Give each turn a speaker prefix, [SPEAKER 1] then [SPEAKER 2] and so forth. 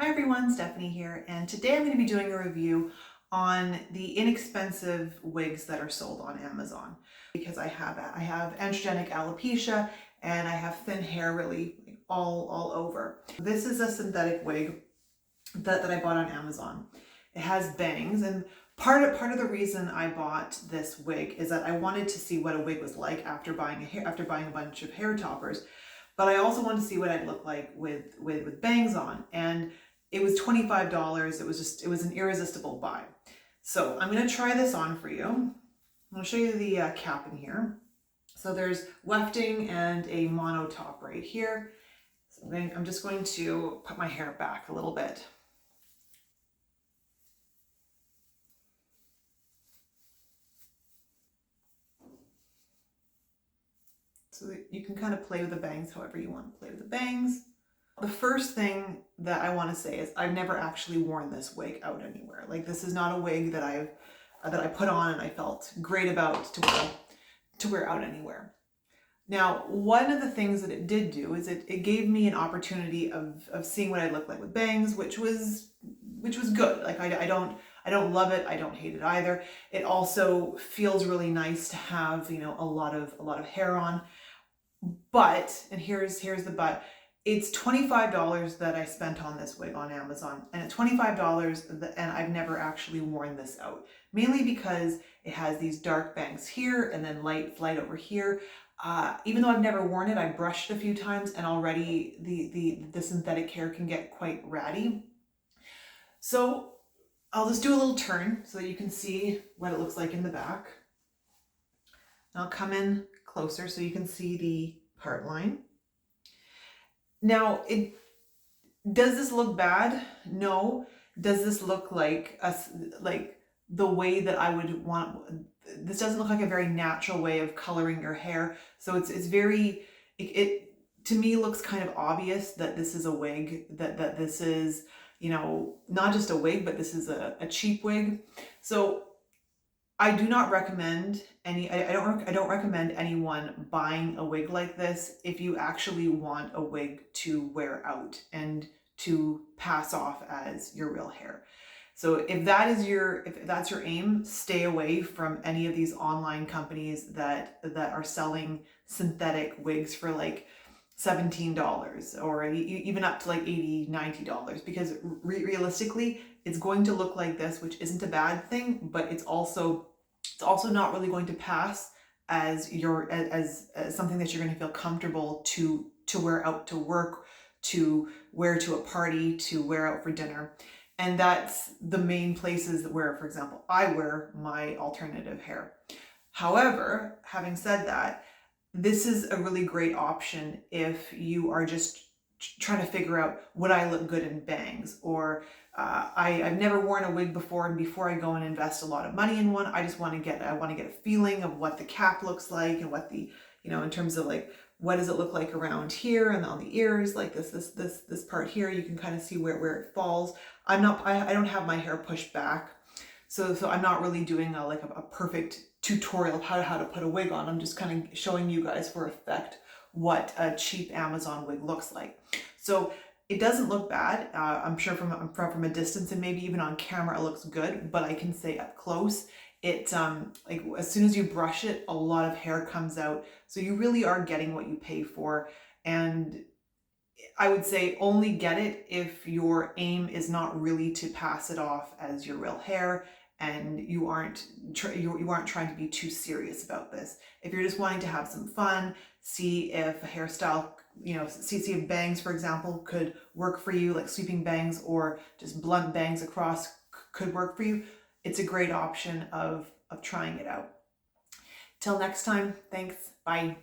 [SPEAKER 1] Hi everyone, Stephanie here, and today I'm going to be doing a review on the inexpensive wigs that are sold on Amazon because I have androgenic alopecia and I have thin hair really all over. This is a synthetic wig that I bought on Amazon. It has bangs, and part of the reason I bought this wig is that I wanted to see what a wig was like after buying a bunch of hair toppers, but I also wanted to see what I'd look like with bangs on, and it was $25. It was an irresistible buy. So I'm going to try this on for you. I'll show you the cap in here. So there's wefting and a mono top right here. So I'm just going to put my hair back a little bit. So that you can kind of play with the bangs however you want to play with the bangs. The first thing that I want to say is I've never actually worn this wig out anywhere. Like, this is not a wig that I put on and I felt great about to wear out anywhere. Now, one of the things that it did do is it gave me an opportunity of seeing what I look like with bangs, which was good. Like, I don't love it, I don't hate it either. It also feels really nice to have, you know, a lot of hair on. But, and here's the but, it's $25 that I spent on this wig on Amazon, and at $25, and I've never actually worn this out, mainly because it has these dark bangs here and then light flight over here. Even though I've never worn it, I brushed a few times, and already the synthetic hair can get quite ratty. So I'll just do a little turn so that you can see what it looks like in the back. I'll come in closer so you can see the part line. Now, does this look bad? No. Does this look like the way that I would want? This doesn't look like a very natural way of coloring your hair. So it's very, it to me looks kind of obvious that this is a wig, that this is, you know, not just a wig, but this is a cheap wig. So I do not recommend I don't recommend anyone buying a wig like this if you actually want a wig to wear out and to pass off as your real hair. So if that's your aim, stay away from any of these online companies that are selling synthetic wigs for like $17 or even up to like $80, $90, because realistically it's going to look like this, which isn't a bad thing, but it's also not really going to pass as something that you're going to feel comfortable to wear out to work, to wear to a party, to wear out for dinner. And that's the main places where, for example, I wear my alternative hair. However, having said that, this is a really great option if you are just trying to figure out, would I look good in bangs, or I've never worn a wig before, and before I go and invest a lot of money in one, I want to get a feeling of what the cap looks like, and what the, you know, in terms of like, what does it look like around here and on the ears, like this part here, you can kind of see where it falls. I don't have my hair pushed back, so I'm not really doing a perfect tutorial of how to put a wig on. I'm just kind of showing you guys for effect what a cheap Amazon wig looks like. So it doesn't look bad. I'm sure from a distance, and maybe even on camera it looks good, but I can say up close, it like as soon as you brush it, a lot of hair comes out. So you really are getting what you pay for. And I would say only get it if your aim is not really to pass it off as your real hair, and you aren't trying to be too serious about this. If you're just wanting to have some fun, see if a hairstyle, you know, see if bangs, for example, could work for you, like sweeping bangs or just blunt bangs across could work for you, it's a great option of trying it out. Till next time, thanks, bye.